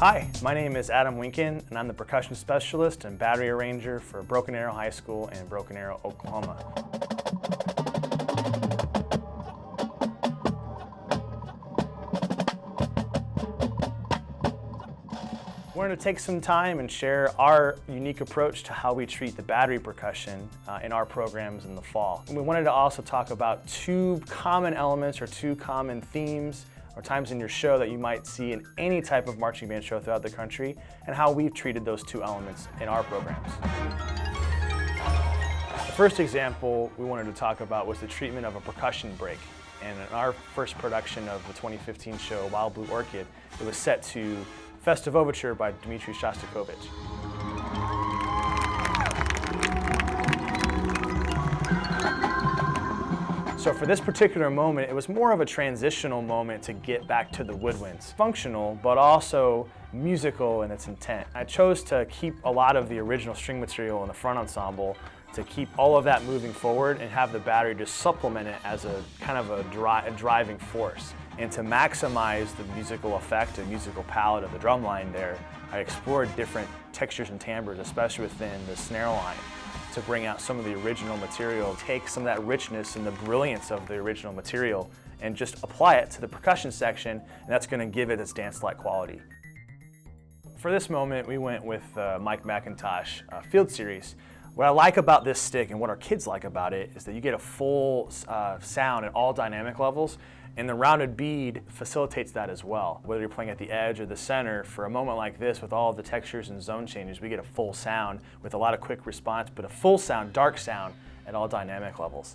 Hi, my name is Adam Wiencken, and I'm the percussion specialist and battery arranger for Broken Arrow High School in Broken Arrow, Oklahoma. I wanted to take some time and share our unique approach to how we treat the battery percussion in our programs in the fall. And we wanted to also talk about two common elements or two common themes or times in your show that you might see in any type of marching band show throughout the country, and how we've treated those two elements in our programs. The first example we wanted to talk about was the treatment of a percussion break. And in our first production of the 2015 show, Wild Blue Orchid, it was set to Festive Overture by Dmitri Shostakovich. So for this particular moment, it was more of a transitional moment to get back to the woodwinds. Functional, but also musical in its intent. I chose to keep a lot of the original string material in the front ensemble to keep all of that moving forward and have the battery just supplement it as a kind of a driving force. And to maximize the musical effect and musical palette of the drum line there, I explored different textures and timbres, especially within the snare line, to bring out some of the original material, take some of that richness and the brilliance of the original material and just apply it to the percussion section, and that's going to give it its dance-like quality. For this moment, we went with Mike McIntosh Field Series. What I like about this stick and what our kids like about it is that you get a full sound at all dynamic levels, and the rounded bead facilitates that as well. Whether you're playing at the edge or the center, for a moment like this with all of the textures and zone changes, we get a full sound with a lot of quick response, but a full sound, dark sound at all dynamic levels.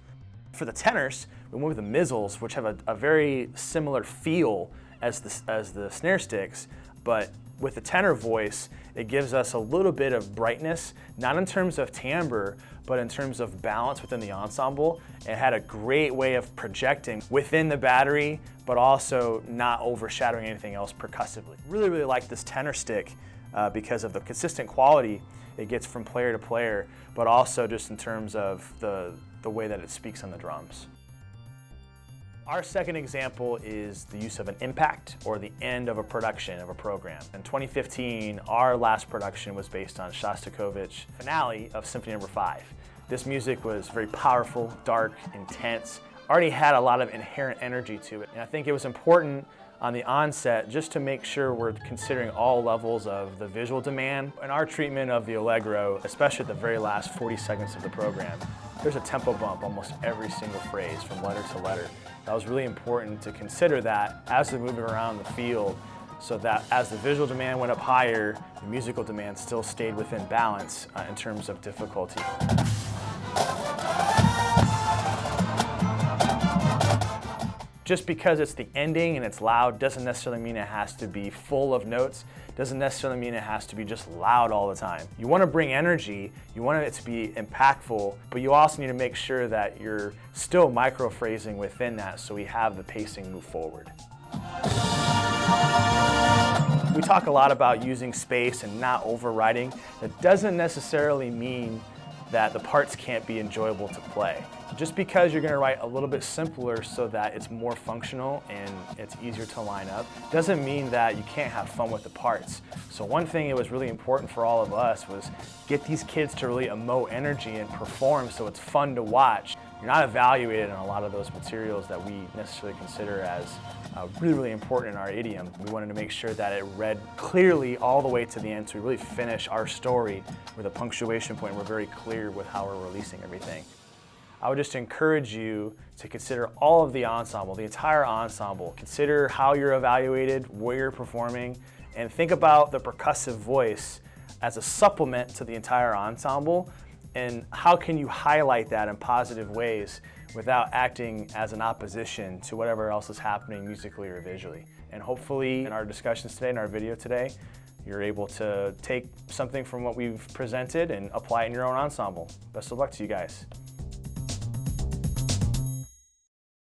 For the tenors, we went with the mizzles, which have a very similar feel as the snare sticks, but with the tenor voice, it gives us a little bit of brightness, not in terms of timbre, but in terms of balance within the ensemble. It had a great way of projecting within the battery, but also not overshadowing anything else percussively. Really, really like this tenor stick because of the consistent quality it gets from player to player, but also just in terms of the way that it speaks on the drums. Our second example is the use of an impact or the end of a production of a program. In 2015, our last production was based on Shostakovich's finale of Symphony No. 5. This music was very powerful, dark, intense, already had a lot of inherent energy to it. And I think it was important on the onset just to make sure we're considering all levels of the visual demand. In our treatment of the Allegro, especially at the very last 40 seconds of the program, there's a tempo bump almost every single phrase from letter to letter. That was really important to consider that as they're moving around the field, so that as the visual demand went up higher, the musical demand still stayed within balance in terms of difficulty. Just because it's the ending and it's loud doesn't necessarily mean it has to be full of notes, doesn't necessarily mean it has to be just loud all the time. You want to bring energy, you want it to be impactful, but you also need to make sure that you're still micro-phrasing within that so we have the pacing move forward. We talk a lot about using space and not overriding. That doesn't necessarily mean that the parts can't be enjoyable to play. Just because you're going to write a little bit simpler so that it's more functional and it's easier to line up, doesn't mean that you can't have fun with the parts. So one thing that was really important for all of us was get these kids to really emote energy and perform so it's fun to watch. You're not evaluated on a lot of those materials that we necessarily consider as really, really important in our idiom. We wanted to make sure that it read clearly all the way to the end so we really finish our story with a punctuation point. We're very clear with how we're releasing everything. I would just encourage you to consider all of the ensemble, the entire ensemble. Consider how you're evaluated, where you're performing, and think about the percussive voice as a supplement to the entire ensemble, and how can you highlight that in positive ways without acting as an opposition to whatever else is happening musically or visually. And hopefully in our discussions today, in our video today, you're able to take something from what we've presented and apply it in your own ensemble. Best of luck to you guys.